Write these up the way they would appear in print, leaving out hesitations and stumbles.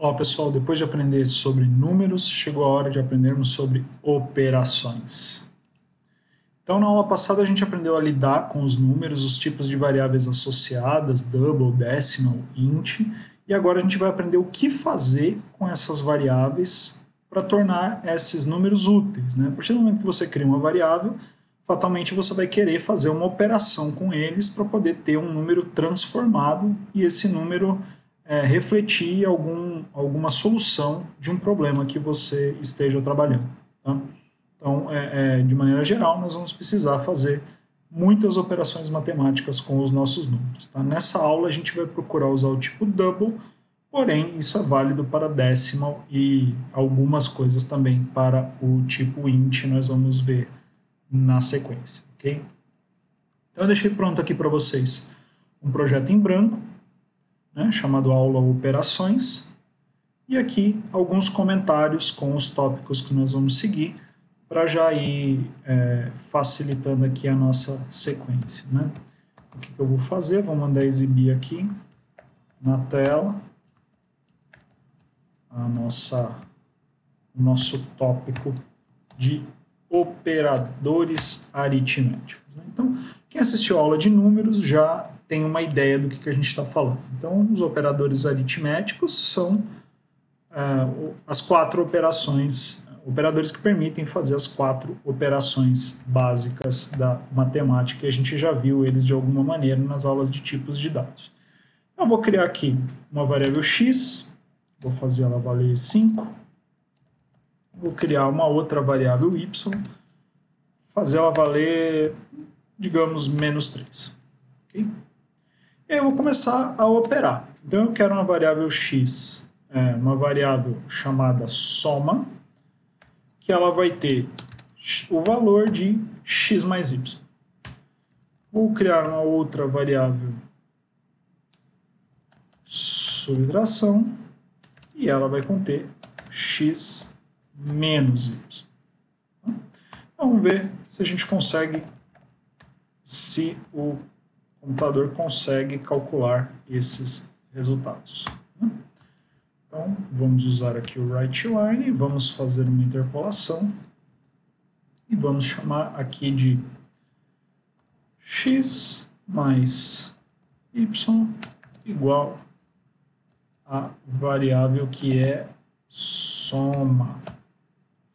Olá pessoal, depois de aprender sobre números, chegou a hora de aprendermos sobre operações. Então, na aula passada a gente aprendeu a lidar com os números, os tipos de variáveis associadas, double, decimal, int, e agora a gente vai aprender o que fazer com essas variáveis para tornar esses números úteis, né? A partir do momento que você cria uma variável, fatalmente você vai querer fazer uma operação com eles para poder ter um número transformado e esse número refletir alguma solução de um problema que você esteja trabalhando. Tá? Então, de maneira geral, nós vamos precisar fazer muitas operações matemáticas com os nossos números. Tá? Nessa aula, a gente vai procurar usar o tipo double, porém, isso é válido para decimal e algumas coisas também para o tipo int, nós vamos ver na sequência. Okay? Então, eu deixei pronto aqui para vocês um projeto em branco, né, chamado aula operações, e aqui alguns comentários com os tópicos que nós vamos seguir para já ir facilitando aqui a nossa sequência. Né? O que eu vou fazer? Vou mandar exibir aqui na tela o nosso tópico de operadores aritméticos. Então, quem assistiu a aula de números já tem uma ideia do que a gente está falando. Então, os operadores aritméticos são as quatro operações, operadores que permitem fazer as quatro operações básicas da matemática, e a gente já viu eles de alguma maneira nas aulas de tipos de dados. Eu vou criar aqui uma variável x, vou fazer ela valer 5, vou criar uma outra variável y, fazer ela valer, digamos, menos 3. Okay? E aí eu vou começar a operar. Então eu quero uma variável x, uma variável chamada soma, que ela vai ter o valor de x mais y. Vou criar uma outra variável subtração, e ela vai conter x menos y. Então, vamos ver se a gente consegue, se o computador consegue calcular esses resultados. Então, vamos usar aqui o writeLine, vamos fazer uma interpolação e vamos chamar aqui de x mais y igual a variável que é soma.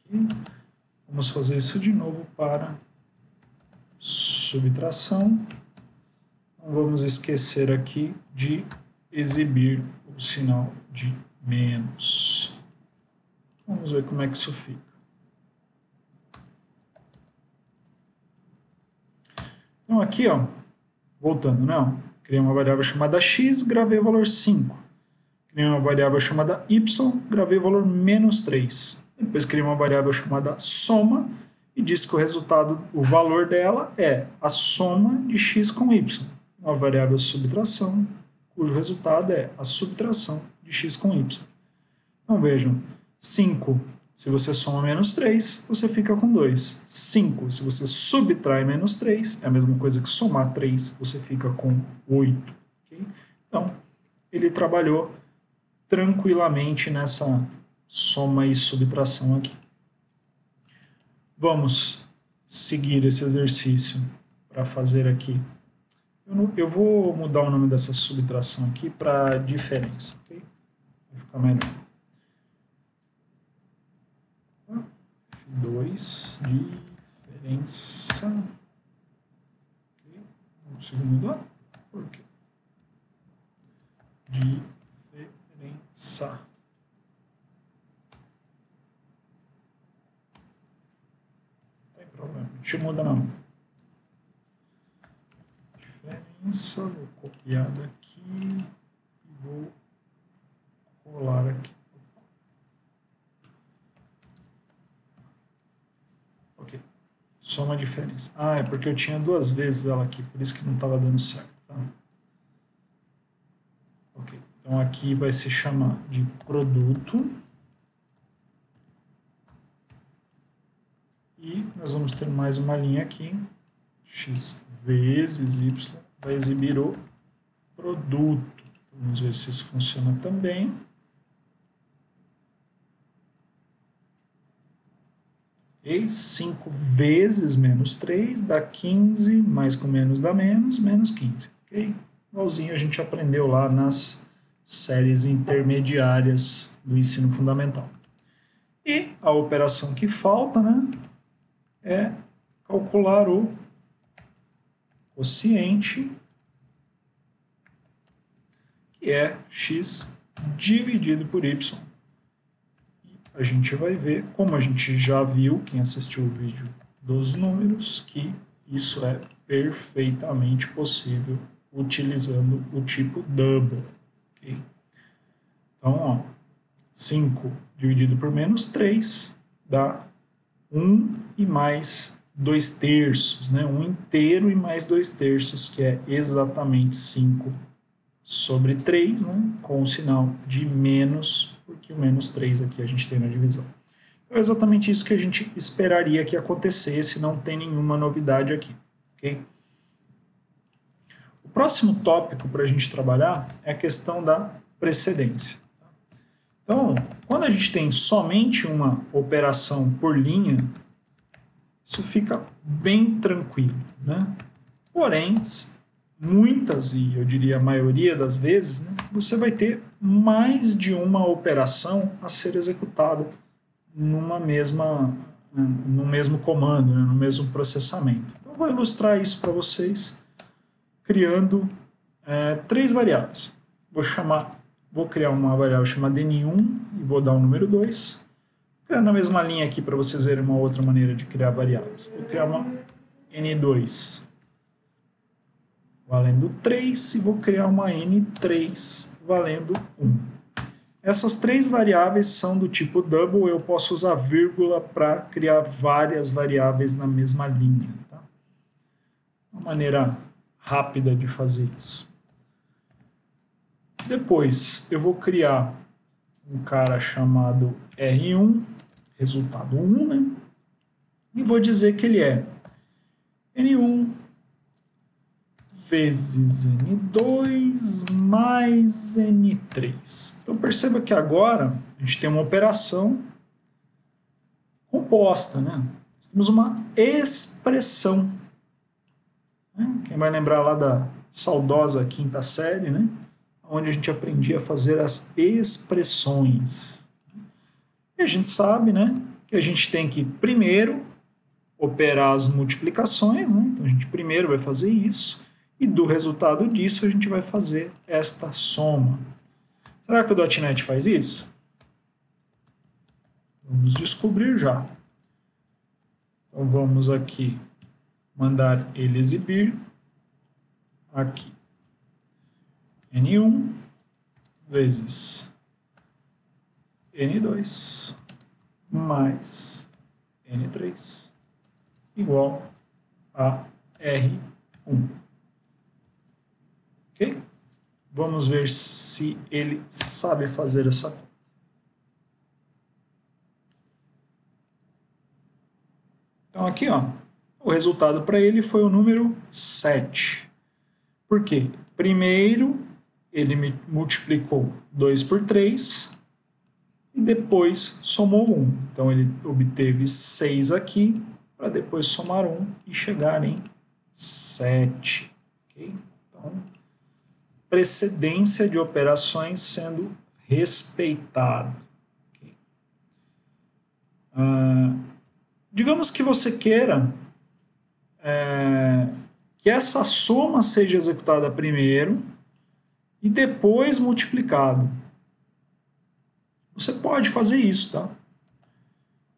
Okay? Vamos fazer isso de novo para subtração. Não vamos esquecer aqui de exibir o sinal de menos. Vamos ver como é que isso fica. Então aqui, ó, voltando, né? Criei uma variável chamada x, gravei o valor 5. Criei uma variável chamada y, gravei o valor menos 3. Depois criei uma variável chamada soma e disse que o resultado, o valor dela é a soma de x com y. Uma variável subtração, cujo resultado é a subtração de x com y. Então vejam, 5, se você soma menos 3, você fica com 2. 5, se você subtrai menos 3, é a mesma coisa que somar 3, você fica com 8. Okay? Então, ele trabalhou tranquilamente nessa soma e subtração aqui. Vamos seguir esse exercício para fazer aqui. Eu vou mudar o nome dessa subtração aqui para diferença. Okay? Vai ficar melhor. 2, diferença. Okay? Não consigo mudar? Por quê? Diferença. Não tem problema, a gente muda não. Diferença, vou copiar daqui e vou colar aqui. Ok, soma a diferença. Ah, é porque eu tinha duas vezes ela aqui, por isso que não estava dando certo. Tá? Ok, então aqui vai se chamar de produto. E nós vamos ter mais uma linha aqui, x vezes y, vai exibir o produto. Vamos ver se isso funciona também. Okay? 5 vezes menos 3 dá 15, mais com menos dá menos 15. Okay? Igualzinho a gente aprendeu lá nas séries intermediárias do ensino fundamental. E a operação que falta, né, é calcular o quociente, que é x dividido por y. A gente vai ver, como a gente já viu, quem assistiu o vídeo dos números, que isso é perfeitamente possível utilizando o tipo double. Okay? Então, ó, 5 dividido por menos 3 dá 1 e mais 2 terços, né? 1 inteiro e mais 2 terços, que é exatamente 5 sobre 3, né? Com o sinal de menos, porque o menos 3 aqui a gente tem na divisão. Então é exatamente isso que a gente esperaria que acontecesse, não tem nenhuma novidade aqui. Okay? O próximo tópico para a gente trabalhar é a questão da precedência. Então, quando a gente tem somente uma operação por linha, isso fica bem tranquilo, né? Porém, muitas, e eu diria a maioria das vezes, né, você vai ter mais de uma operação a ser executada no mesmo comando, né, no mesmo processamento. Então, eu vou ilustrar isso para vocês criando 3 variáveis. Vou criar uma variável chamada N1 e vou dar o número 2. Vou criar na mesma linha aqui para vocês verem uma outra maneira de criar variáveis. Vou criar uma N2 valendo 3 e vou criar uma N3 valendo 1. Essas 3 variáveis são do tipo double, eu posso usar vírgula para criar várias variáveis na mesma linha. Tá? Uma maneira rápida de fazer isso. Depois eu vou criar um cara chamado R1, resultado 1, né? E vou dizer que ele é N1 vezes N2 mais N3. Então perceba que agora a gente tem uma operação composta, né? Temos uma expressão. Né? Quem vai lembrar lá da saudosa quinta série, né? Onde a gente aprendia a fazer as expressões. E a gente sabe, né, que a gente tem que primeiro operar as multiplicações, né? Então a gente primeiro vai fazer isso e do resultado disso a gente vai fazer esta soma. Será que o .NET faz isso? Vamos descobrir já. Então vamos aqui mandar ele exibir aqui. N1 vezes N2 mais N3 igual a R1. Ok? Vamos ver se ele sabe fazer essa conta. Então aqui, ó, o resultado para ele foi o número 7. Por quê? Primeiro ele me multiplicou 2 por 3 e depois somou 1. Então ele obteve 6 aqui para depois somar 1 e chegar em 7. Okay? Então, precedência de operações sendo respeitada. Okay? Digamos que você queira que essa soma seja executada primeiro e depois multiplicado. Você pode fazer isso, tá?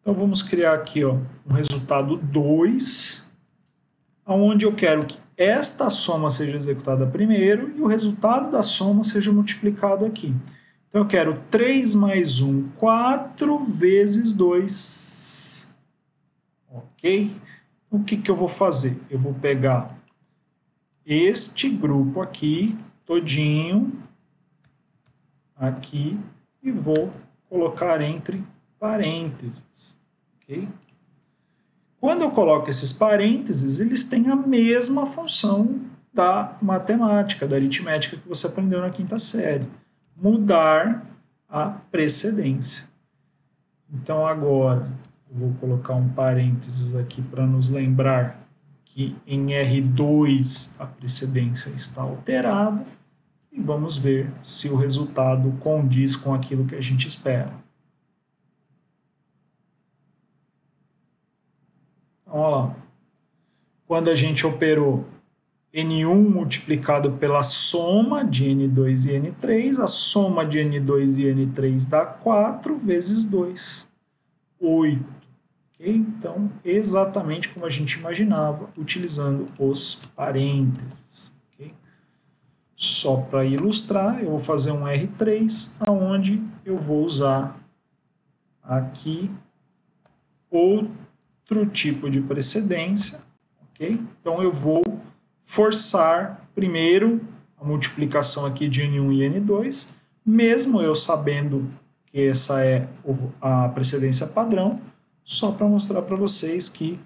Então vamos criar aqui, ó, um resultado 2, onde eu quero que esta soma seja executada primeiro e o resultado da soma seja multiplicado aqui. Então eu quero 3 mais 1, 4 vezes 2. Ok? O que eu vou fazer? Eu vou pegar este grupo aqui, todinho, aqui, e vou colocar entre parênteses. Okay? Quando eu coloco esses parênteses, eles têm a mesma função da matemática, da aritmética que você aprendeu na quinta série. Mudar a precedência. Então, agora, Eu vou colocar um parênteses aqui para nos lembrar que em R2 a precedência está alterada e vamos ver se o resultado condiz com aquilo que a gente espera. Então, olha lá. Quando a gente operou N1 multiplicado pela soma de N2 e N3, a soma de N2 e N3 dá 4 vezes 2, 8. Okay? Então, exatamente como a gente imaginava, utilizando os parênteses. Okay? Só para ilustrar, eu vou fazer um R3, onde eu vou usar aqui outro tipo de precedência. Okay? Então, eu vou forçar primeiro a multiplicação aqui de N1 e N2, mesmo eu sabendo que essa é a precedência padrão, só para mostrar para vocês que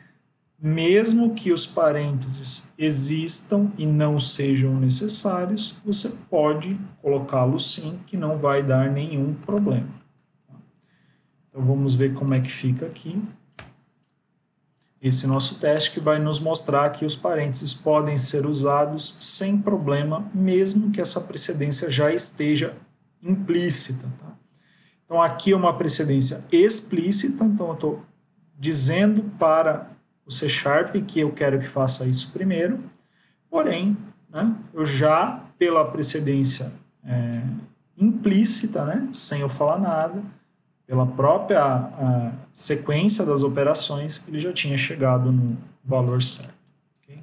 mesmo que os parênteses existam e não sejam necessários, você pode colocá-los sim, que não vai dar nenhum problema. Então vamos ver como é que fica aqui. Esse nosso teste que vai nos mostrar que os parênteses podem ser usados sem problema, mesmo que essa precedência já esteja implícita. Tá? Então, aqui é uma precedência explícita, então eu estou dizendo para o C# que eu quero que faça isso primeiro, porém, né, eu já, pela precedência implícita, né, sem eu falar nada, pela própria sequência das operações, ele já tinha chegado no valor certo. Okay?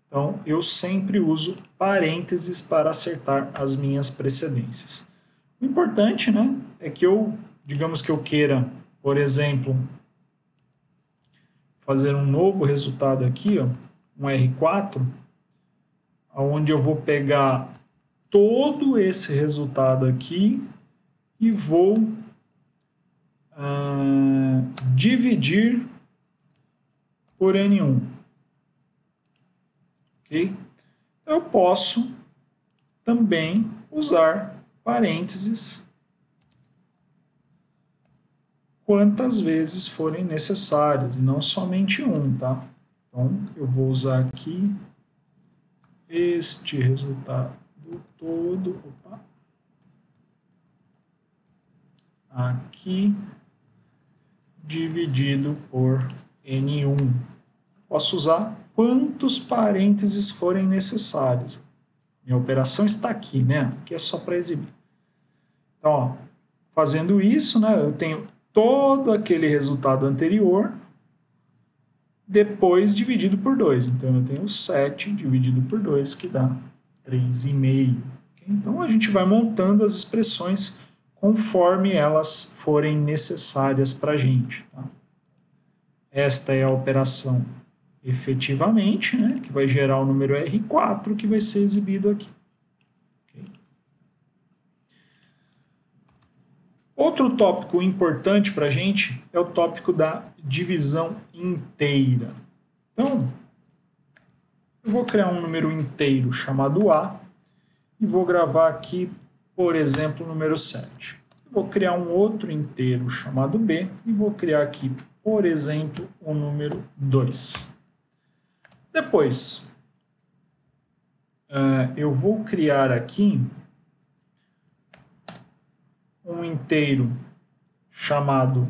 Então, eu sempre uso parênteses para acertar as minhas precedências. O importante, né, é que digamos que eu queira, por exemplo, fazer um novo resultado aqui, ó, um R4, onde eu vou pegar todo esse resultado aqui e vou dividir por N1. Okay? Eu posso também usar parênteses quantas vezes forem necessárias, e não somente um, tá? Então, eu vou usar aqui este resultado todo, aqui, dividido por N1. Posso usar quantos parênteses forem necessários. Minha operação está aqui, né? Aqui é só para exibir. Então, ó, fazendo isso, né, eu tenho todo aquele resultado anterior, depois dividido por 2. Então, eu tenho 7 dividido por 2, que dá 3,5. Então, a gente vai montando as expressões conforme elas forem necessárias para a gente. Tá? Esta é a operação efetivamente, né, que vai gerar o número R4, que vai ser exibido aqui. Okay? Outro tópico importante para a gente é o tópico da divisão inteira. Então, eu vou criar um número inteiro chamado A e vou gravar aqui, por exemplo, o número 7. Eu vou criar um outro inteiro chamado B e vou criar aqui, por exemplo, o número 2. Depois, eu vou criar aqui um inteiro chamado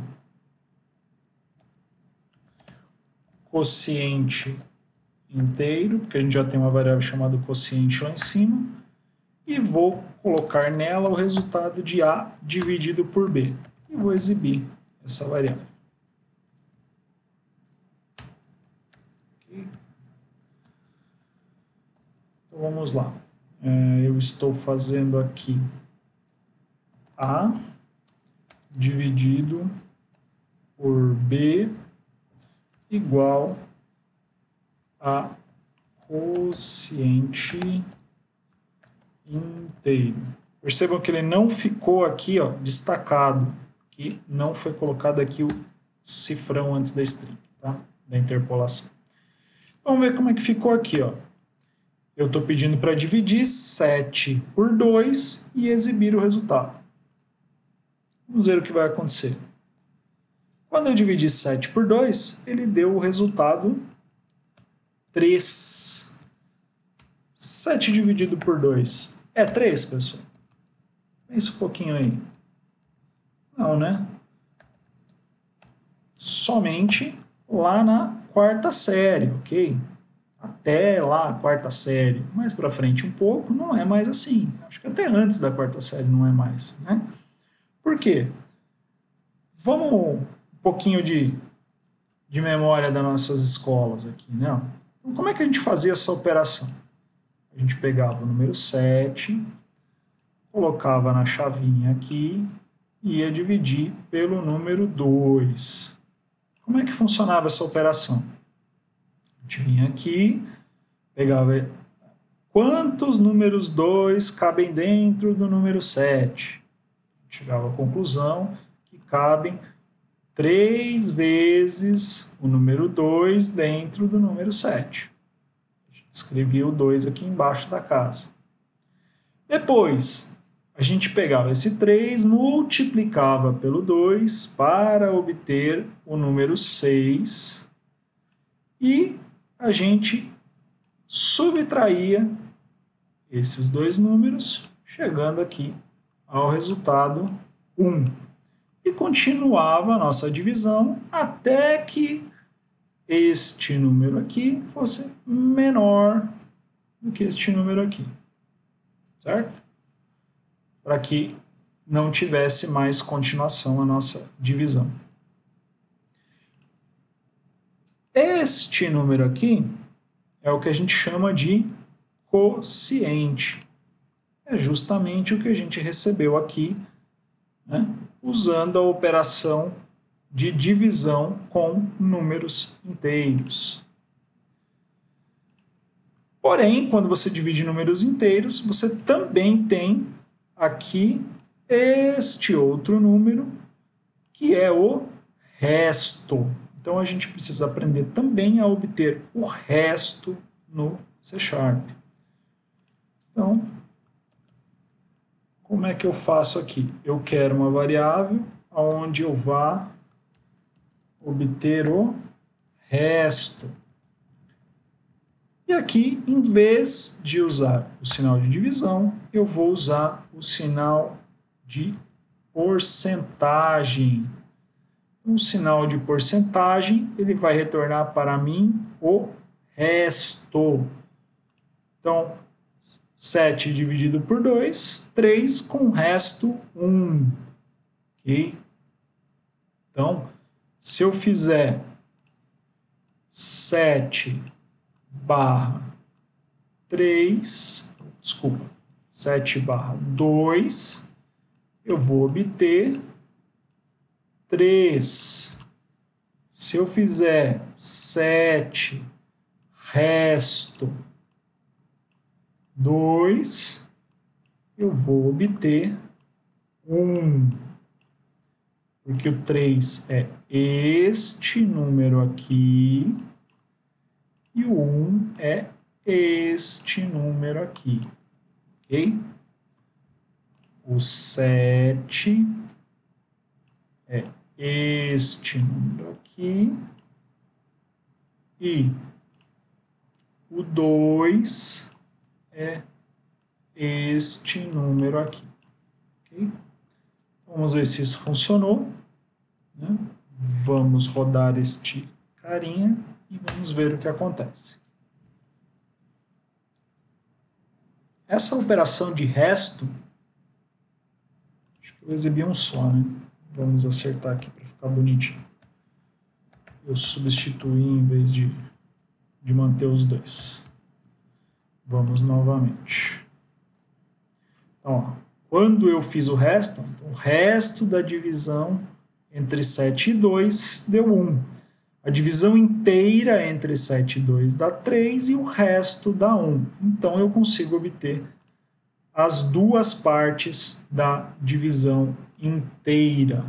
quociente inteiro, porque a gente já tem uma variável chamada quociente lá em cima, e vou colocar nela o resultado de A dividido por B. E vou exibir essa variável. Okay. Então vamos lá. Eu estou fazendo aqui A dividido por B igual a quociente inteiro. Percebam que ele não ficou aqui, ó, destacado, que não foi colocado aqui o cifrão antes da string, tá? Da interpolação. Vamos ver como é que ficou aqui, ó. Eu estou pedindo para dividir 7 por 2 e exibir o resultado. Vamos ver o que vai acontecer. Quando eu dividi 7 por 2, ele deu o resultado 3. 7 dividido por 2 é 3, pessoal? Pensa um pouquinho aí. Não, né? Somente lá na quarta série, ok? Até lá a quarta série. Mais para frente um pouco, não é mais assim. Acho que até antes da quarta série não é mais, né? Por quê? Vamos um pouquinho de memória das nossas escolas aqui, né? Então, como é que a gente fazia essa operação? A gente pegava o número 7, colocava na chavinha aqui e ia dividir pelo número 2. Como é que funcionava essa operação? A gente vinha aqui, pegava quantos números 2 cabem dentro do número 7. Chegava à conclusão que cabem 3 vezes o número 2 dentro do número 7. A gente escrevia o 2 aqui embaixo da casa. Depois, a gente pegava esse 3, multiplicava pelo 2 para obter o número 6 e a gente subtraía esses dois números, chegando aqui ao resultado 1. E continuava a nossa divisão até que este número aqui fosse menor do que este número aqui. Certo? Para que não tivesse mais continuação a nossa divisão. Este número aqui é o que a gente chama de quociente. É justamente o que a gente recebeu aqui, né, usando a operação de divisão com números inteiros. Porém, quando você divide números inteiros, você também tem aqui este outro número, que é o resto. Então, a gente precisa aprender também a obter o resto no C#. Então, como é que eu faço aqui? Eu quero uma variável onde eu vá obter o resto. E aqui, em vez de usar o sinal de divisão, eu vou usar o sinal de porcentagem. Um sinal de porcentagem, ele vai retornar para mim o resto. Então, 7 dividido por 2, 3 com o resto 1. Ok? Então, se eu fizer 7 barra 3, desculpa, 7 barra 2, eu vou obter 3. Se eu fizer 7 resto 2, eu vou obter 1. Porque o 3 é este número aqui e o 1 é este número aqui. Ok? O 7 é este número aqui e o 2 é este número aqui. Okay? Vamos ver se isso funcionou. Né? Vamos rodar este carinha e vamos ver o que acontece. Essa operação de resto, acho que eu exibi um só, né? Vamos acertar aqui para ficar bonitinho. Eu substituí em vez de manter os dois. Vamos novamente. Então, ó, quando eu fiz o resto, então, o resto da divisão entre 7 e 2 deu 1. A divisão inteira entre 7 e 2 dá 3 e o resto dá 1. Então, eu consigo obter as duas partes da divisão inteira.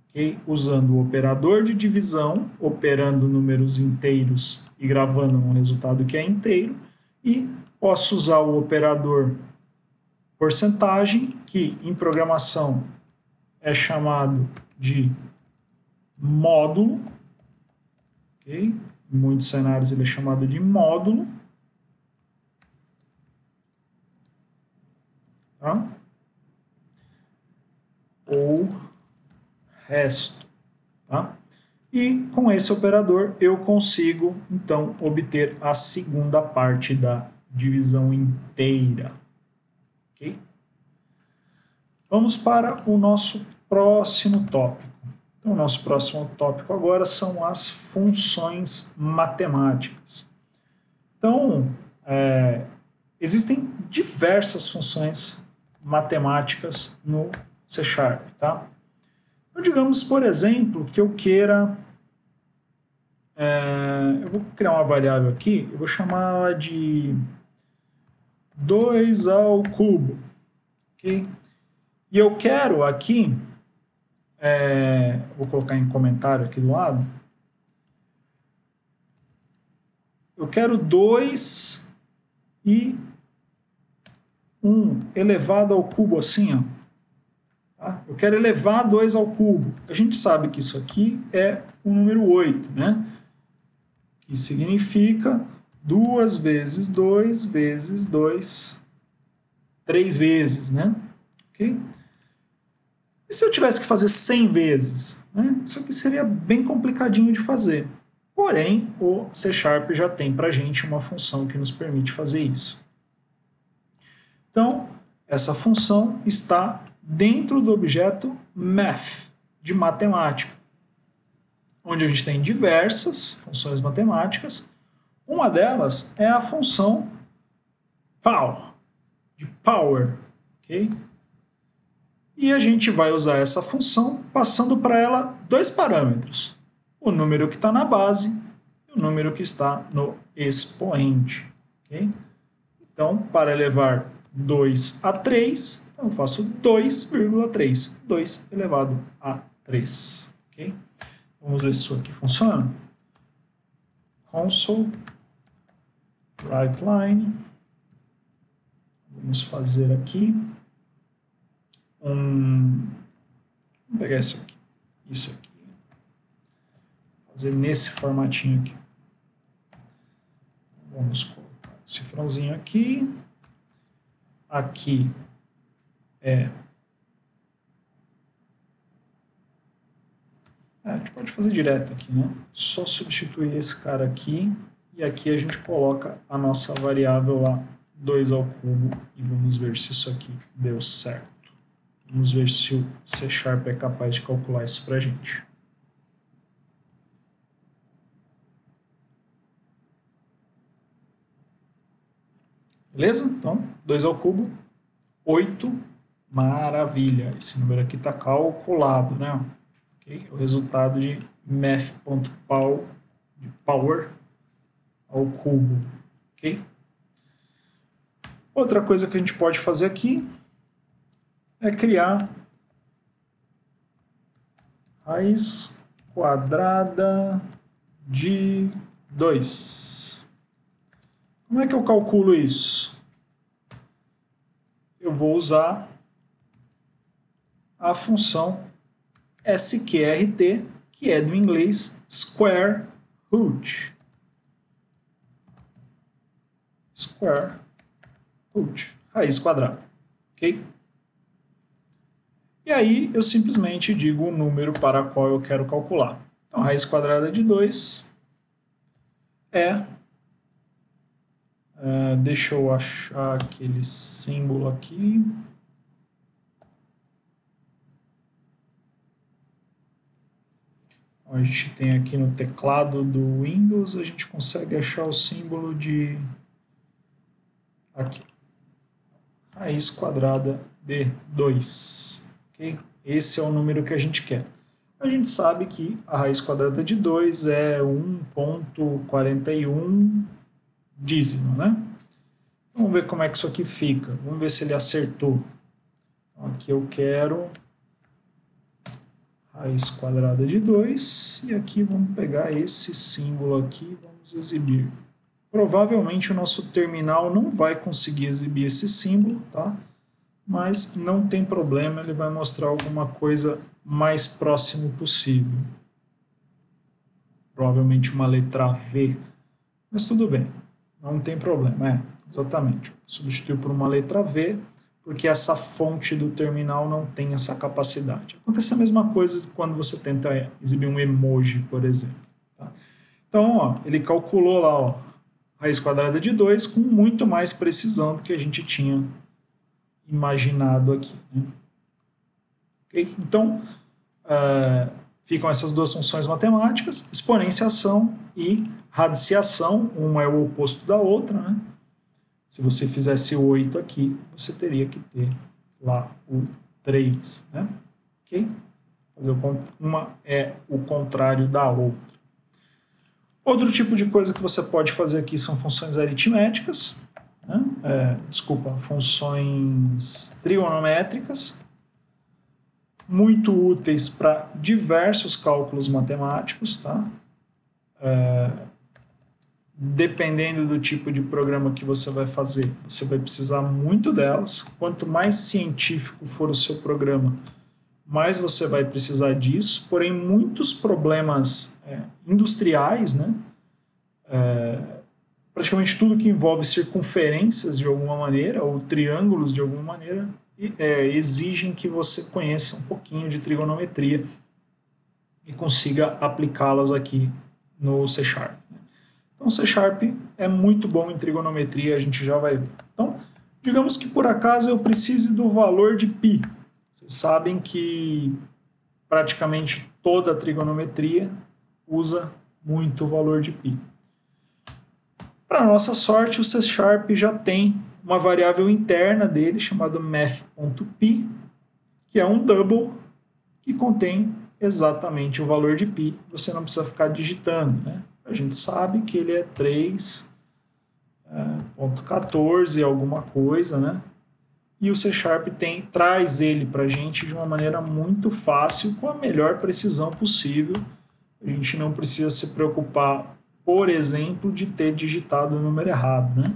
Okay? Usando o operador de divisão, operando números inteiros e gravando um resultado que é inteiro, e posso usar o operador porcentagem, que em programação é chamado de módulo, ok? Em muitos cenários ele é chamado de módulo, tá? Ou resto, tá? E com esse operador eu consigo, então, obter a segunda parte da divisão inteira. Ok? Vamos para o nosso próximo tópico. Então, o nosso próximo tópico agora são as funções matemáticas. Então, existem diversas funções matemáticas no C#, tá? Então, digamos, por exemplo, que eu queira... eu vou criar uma variável aqui, eu vou chamá-la de 2 ao cubo. Okay? E eu quero aqui... vou colocar em comentário aqui do lado. Eu quero 2 e 1 elevado ao cubo assim, ó. Tá? Eu quero elevar 2 ao cubo. A gente sabe que isso aqui é o número 8, né? Que significa 2 vezes 2 vezes 2, 3 vezes, né? Ok? E se eu tivesse que fazer 100 vezes? Né? Isso aqui seria bem complicadinho de fazer. Porém, o C# já tem para a gente uma função que nos permite fazer isso. Então, essa função está dentro do objeto math, de matemática, onde a gente tem diversas funções matemáticas. Uma delas é a função pow, de power, ok? E a gente vai usar essa função passando para ela dois parâmetros, o número que está na base e o número que está no expoente. Okay? Então, para elevar 2 a 3, eu faço 2,3. 2 elevado a 3. Okay? Vamos ver se isso aqui funciona. Console, WriteLine. Vamos fazer aqui vamos pegar isso aqui, fazer nesse formatinho aqui. Vamos colocar o cifrãozinho aqui, aqui a gente pode fazer direto aqui, né? Só substituir esse cara aqui e aqui a gente coloca a nossa variável lá, 2 ao cubo, e vamos ver se isso aqui deu certo. Vamos ver se o C# é capaz de calcular isso para a gente. Beleza? Então, 2 ao cubo, 8. Maravilha. Esse número aqui está calculado, né? Okay? O resultado de math.power de power ao cubo. Ok? Outra coisa que a gente pode fazer aqui é criar raiz quadrada de 2. Como é que eu calculo isso? Eu vou usar a função sqrt, que é do inglês square root. Square root, raiz quadrada. Ok? E aí eu simplesmente digo o número para qual eu quero calcular. Então, a raiz quadrada de 2 deixa eu achar aquele símbolo aqui. Então, a gente tem aqui no teclado do Windows, a gente consegue achar o símbolo de... aqui. Raiz quadrada de 2. Okay? Esse é o número que a gente quer. A gente sabe que a raiz quadrada de 2 é 1,41 dízimo, né? Vamos ver como é que isso aqui fica. Vamos ver se ele acertou. Então, aqui eu quero raiz quadrada de 2 e aqui vamos pegar esse símbolo aqui e vamos exibir. Provavelmente o nosso terminal não vai conseguir exibir esse símbolo, tá? Mas não tem problema, ele vai mostrar alguma coisa mais próximo possível. provavelmente uma letra V, mas tudo bem, não tem problema, exatamente. Substituiu por uma letra V, porque essa fonte do terminal não tem essa capacidade. Acontece a mesma coisa quando você tenta exibir um emoji, por exemplo. Tá? Então, ó, ele calculou lá, ó, raiz quadrada de 2 com muito mais precisão do que a gente tinha imaginado aqui. Né? Okay? Então, ficam essas duas funções matemáticas, exponenciação e radiciação, uma é o oposto da outra. Né? Se você fizesse 8 aqui, você teria que ter lá o 3. Né? Okay? Uma é o contrário da outra. Outro tipo de coisa que você pode fazer aqui são funções aritméticas, né? Funções trigonométricas, muito úteis para diversos cálculos matemáticos, tá? Dependendo do tipo de programa que você vai fazer, você vai precisar muito delas. Quanto mais científico for o seu programa, mais você vai precisar disso. Porém, muitos problemas industriais, né? Praticamente tudo que envolve circunferências de alguma maneira, ou triângulos de alguma maneira, exigem que você conheça um pouquinho de trigonometria e consiga aplicá-las aqui no C#. Então, o C# é muito bom em trigonometria, a gente já vai ver. Então, digamos que por acaso eu precise do valor de π. Vocês sabem que praticamente toda a trigonometria usa muito o valor de π. Para nossa sorte, o C# já tem uma variável interna dele chamada math.p, que é um double que contém exatamente o valor de π. Você não precisa ficar digitando, né? A gente sabe que ele é 3.14 alguma coisa, né? E o C# traz ele para a gente de uma maneira muito fácil, com a melhor precisão possível. A gente não precisa se preocupar, por exemplo, de ter digitado o número errado, né?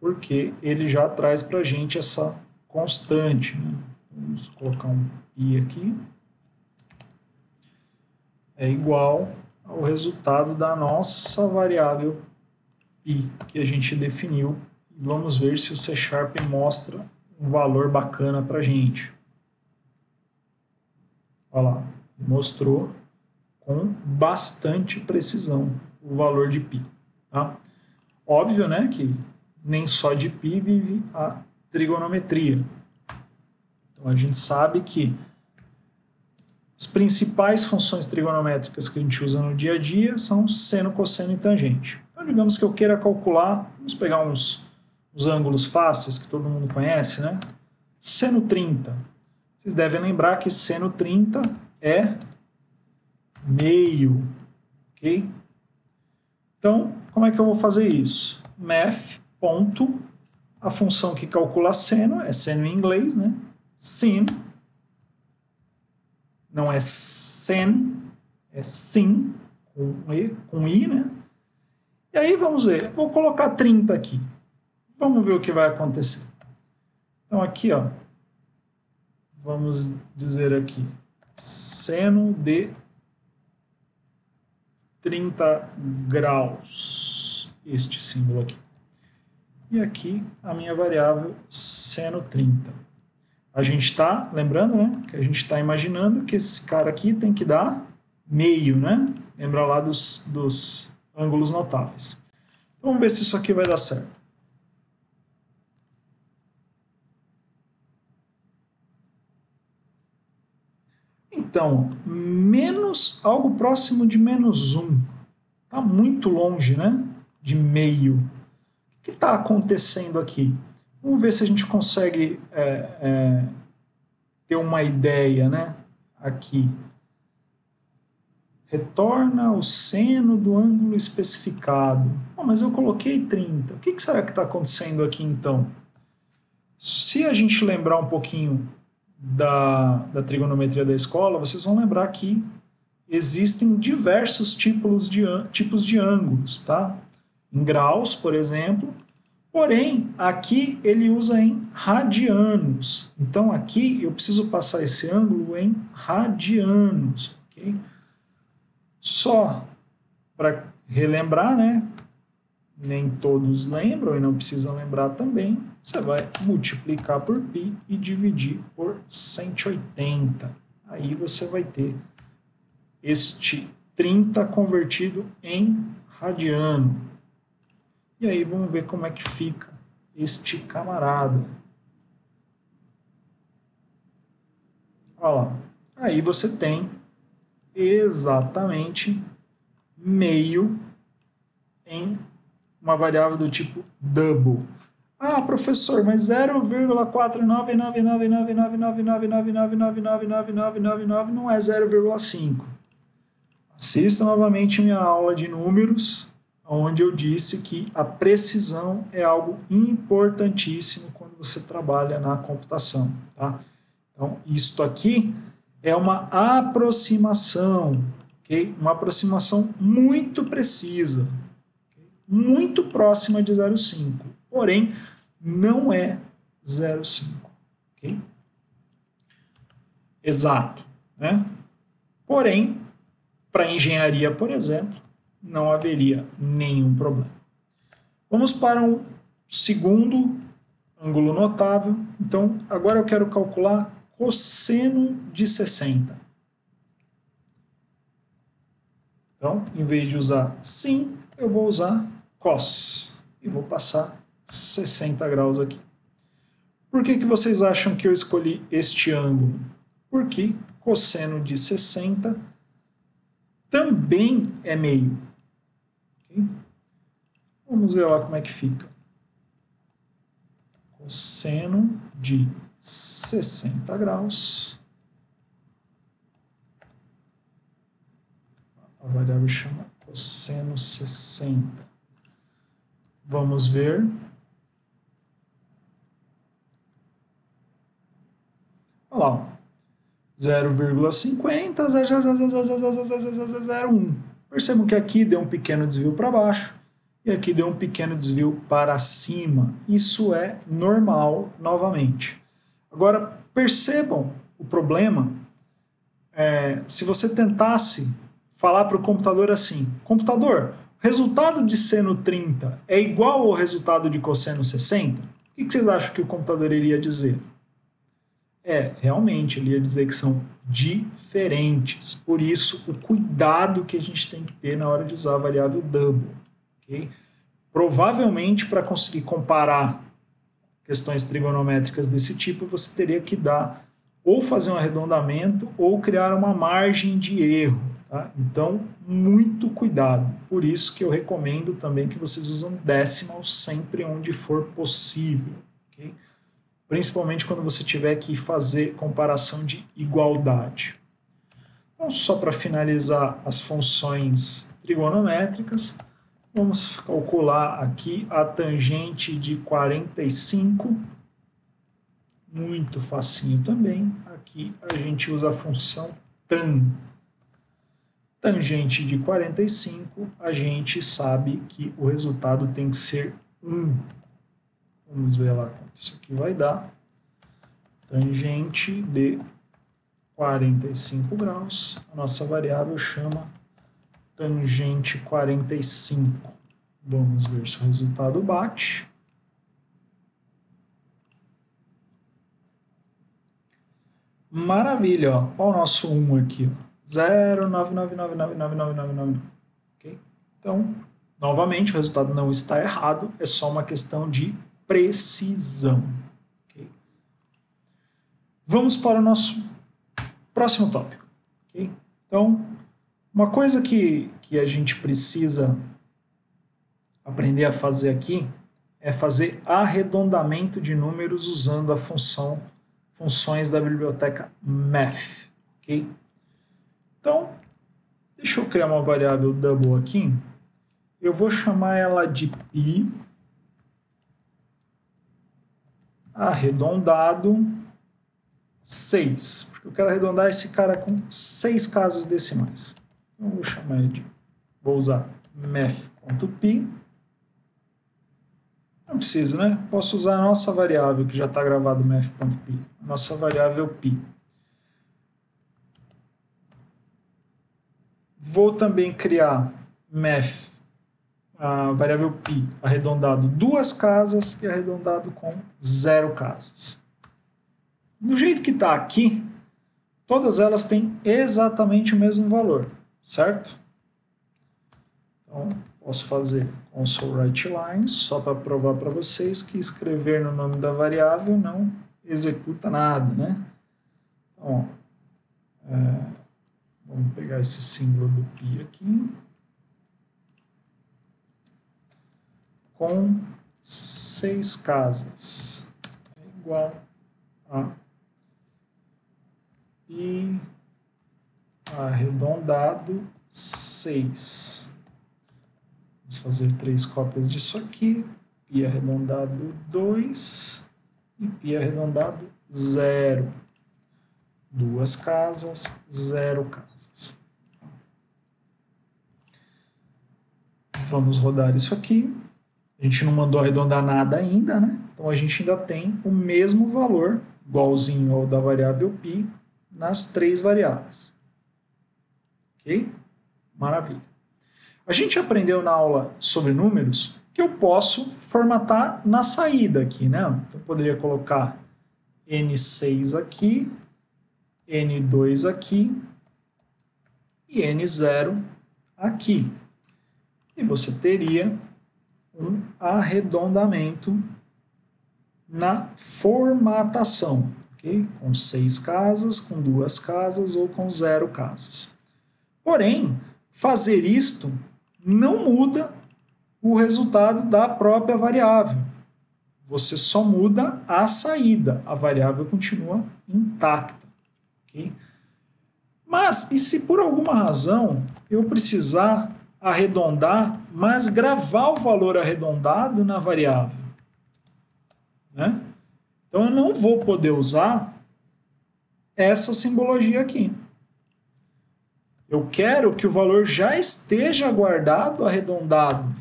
Porque ele já traz para a gente essa constante. Né? Vamos colocar um π aqui. É igual ao resultado da nossa variável π que a gente definiu. E vamos ver se o C# mostra um valor bacana para a gente. Olha lá, mostrou com bastante precisão o valor de π. Tá? Óbvio, né, que nem só de π vive a trigonometria. Então a gente sabe que as principais funções trigonométricas que a gente usa no dia a dia são seno, cosseno e tangente. Então digamos que eu queira calcular, vamos pegar uns ângulos fáceis que todo mundo conhece, né? Seno 30. Vocês devem lembrar que seno 30 é meio, ok? Então, como é que eu vou fazer isso? Math, ponto, a função que calcula seno, é seno em inglês, né? Sin, não é sen, é sin, com i, né? E aí, vamos ver, vou colocar 30 aqui. Vamos ver o que vai acontecer. Então, aqui, ó, vamos dizer aqui, seno de 30 graus, este símbolo aqui. E aqui a minha variável seno 30. A gente está, lembrando, né, que a gente está imaginando que esse cara aqui tem que dar meio, né? Lembra lá dos ângulos notáveis. Então, vamos ver se isso aqui vai dar certo. Então, algo próximo de -1. Está muito longe, né? De meio. O que está acontecendo aqui? Vamos ver se a gente consegue ter uma ideia, né? Aqui. Retorna o seno do ângulo especificado. Mas eu coloquei 30. O que será que está acontecendo aqui, então? Se a gente lembrar um pouquinho da trigonometria da escola, vocês vão lembrar que existem diversos tipos de ângulos, tá? Em graus, por exemplo. Porém, aqui ele usa em radianos. Então, aqui eu preciso passar esse ângulo em radianos, ok? Só para relembrar, né? Nem todos lembram e não precisam lembrar também. Você vai multiplicar por π e dividir por 180. Aí você vai ter este 30 convertido em radiano. E aí vamos ver como é que fica este camarada. Olha lá. Aí você tem exatamente meio em uma variável do tipo double. Ah, professor, mas 0,49999999999999999 não é 0,5. Assista novamente minha aula de números, onde eu disse que a precisão é algo importantíssimo quando você trabalha na computação. Tá? Então, isto aqui é uma aproximação, okay? Uma aproximação muito precisa, okay? Muito próxima de 0,5, porém não é 0,5. Okay? Exato. Né? Porém, para engenharia, por exemplo, não haveria nenhum problema. Vamos para um segundo ângulo notável. Então, agora eu quero calcular cosseno de 60. Então, em vez de usar sin, eu vou usar cos. E vou passar 60 graus aqui. Por que vocês acham que eu escolhi este ângulo? Porque cosseno de 60 também é meio. Okay? Vamos ver lá como é que fica. Cosseno de 60 graus. A variável chama cosseno 60. Vamos ver. Olha lá. 0,50, 0,01. Percebam que aqui deu um pequeno desvio para baixo e aqui deu um pequeno desvio para cima. Isso é normal, novamente. Agora, percebam o problema. Se você tentasse falar para o computador assim, computador, o resultado de seno 30 é igual ao resultado de cosseno 60? O que vocês acham que o computador iria dizer? Realmente, ele ia dizer que são diferentes. Por isso, o cuidado que a gente tem que ter na hora de usar a variável double. Okay? Provavelmente, para conseguir comparar questões trigonométricas desse tipo, você teria que dar ou fazer um arredondamento ou criar uma margem de erro. Tá? Então, muito cuidado. Por isso que eu recomendo também que vocês usem decimal sempre onde for possível. Okay? Principalmente quando você tiver que fazer comparação de igualdade. Então, só para finalizar as funções trigonométricas, vamos calcular aqui a tangente de 45, muito facinho também. Aqui a gente usa a função tan. Tangente de 45, a gente sabe que o resultado tem que ser 1. Vamos ver lá quanto isso aqui vai dar. Tangente de 45 graus. A nossa variável chama tangente 45. Vamos ver se o resultado bate. Maravilha, ó. Olha o nosso 1 aqui, ó. 0,9999999. Okay? Então, novamente, o resultado não está errado, é só uma questão de precisão. Okay? Vamos para o nosso próximo tópico. Okay? Então, uma coisa que a gente precisa aprender a fazer aqui é fazer arredondamento de números usando a funções da biblioteca math. Okay? Então, deixa eu criar uma variável double aqui. Eu vou chamar ela de π arredondado 6, porque eu quero arredondar esse cara com 6 casas decimais. Então, eu vou chamar ele de... Vou usar math.py. Não preciso, né? Posso usar a nossa variável, que já está gravado math.py. Nossa variável π. Vou também criar math, a variável π, arredondado 2 casas e arredondado com 0 casas. Do jeito que está aqui, todas elas têm exatamente o mesmo valor, certo? Então, posso fazer console writeLine só para provar para vocês que escrever no nome da variável não executa nada, né? Então, vamos pegar esse símbolo do π aqui. Com 6 casas é igual a π arredondado 6. Vamos fazer 3 cópias disso aqui. Π arredondado 2 e π arredondado 0. 2 casas, 0 casas. Vamos rodar isso aqui. A gente não mandou arredondar nada ainda, né? Então a gente ainda tem o mesmo valor, igualzinho ao da variável π, nas 3 variáveis. Ok? Maravilha. A gente aprendeu na aula sobre números que eu posso formatar na saída aqui, né? Então eu poderia colocar N6 aqui, N2 aqui e N0 aqui. E você teria um arredondamento na formatação, ok? Com 6 casas, com 2 casas ou com 0 casas. Porém, fazer isto não muda o resultado da própria variável. Você só muda a saída, a variável continua intacta. Okay? Mas, e se por alguma razão eu precisar arredondar, mas gravar o valor arredondado na variável, né? Então eu não vou poder usar essa simbologia aqui. Eu quero que o valor já esteja guardado arredondado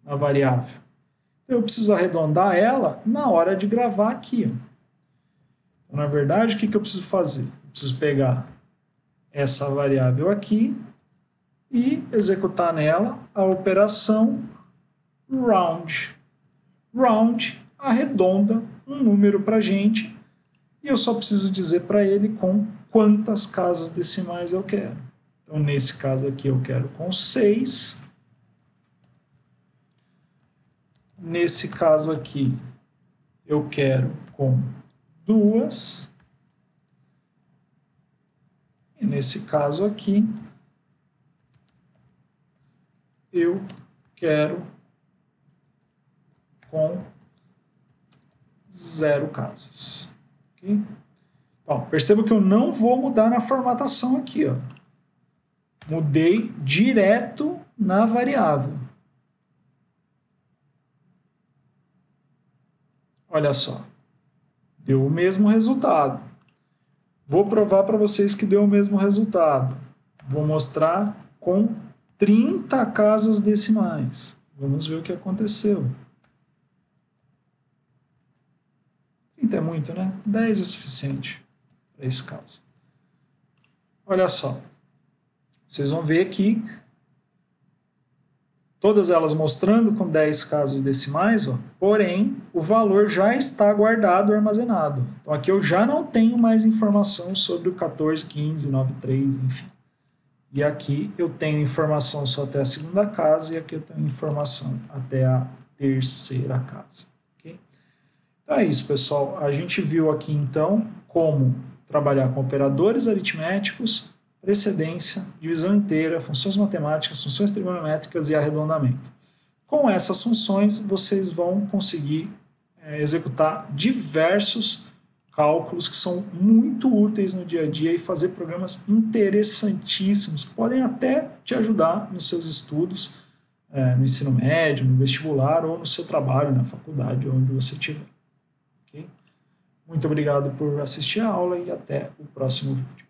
na variável. Eu preciso arredondar ela na hora de gravar aqui. Então, na verdade, o que eu preciso fazer? Eu preciso pegar essa variável aqui e executar nela a operação round. Round arredonda um número para a gente e eu só preciso dizer para ele com quantas casas decimais eu quero. Então, nesse caso aqui, eu quero com 6. Nesse caso aqui, eu quero com 2. E nesse caso aqui, eu quero com 0 casas. Okay? Então, perceba que eu não vou mudar na formatação aqui. Ó. Mudei direto na variável. Olha só. Deu o mesmo resultado. Vou provar para vocês que deu o mesmo resultado. Vou mostrar com 30 casas decimais. Vamos ver o que aconteceu. 30 é muito, né? 10 é suficiente para esse caso. Olha só. Vocês vão ver aqui, todas elas mostrando com 10 casas decimais, ó, porém, o valor já está guardado, armazenado. Então, aqui eu já não tenho mais informação sobre o 14, 15, 9, 3, enfim. E aqui eu tenho informação só até a segunda casa e aqui eu tenho informação até a terceira casa. Okay? Então é isso, pessoal. A gente viu aqui, então, como trabalhar com operadores aritméticos, precedência, divisão inteira, funções matemáticas, funções trigonométricas e arredondamento. Com essas funções, vocês vão conseguir executar diversos cálculos que são muito úteis no dia a dia e fazer programas interessantíssimos, que podem até te ajudar nos seus estudos, no ensino médio, no vestibular ou no seu trabalho, na faculdade, onde você estiver. Okay? Muito obrigado por assistir a aula e até o próximo vídeo.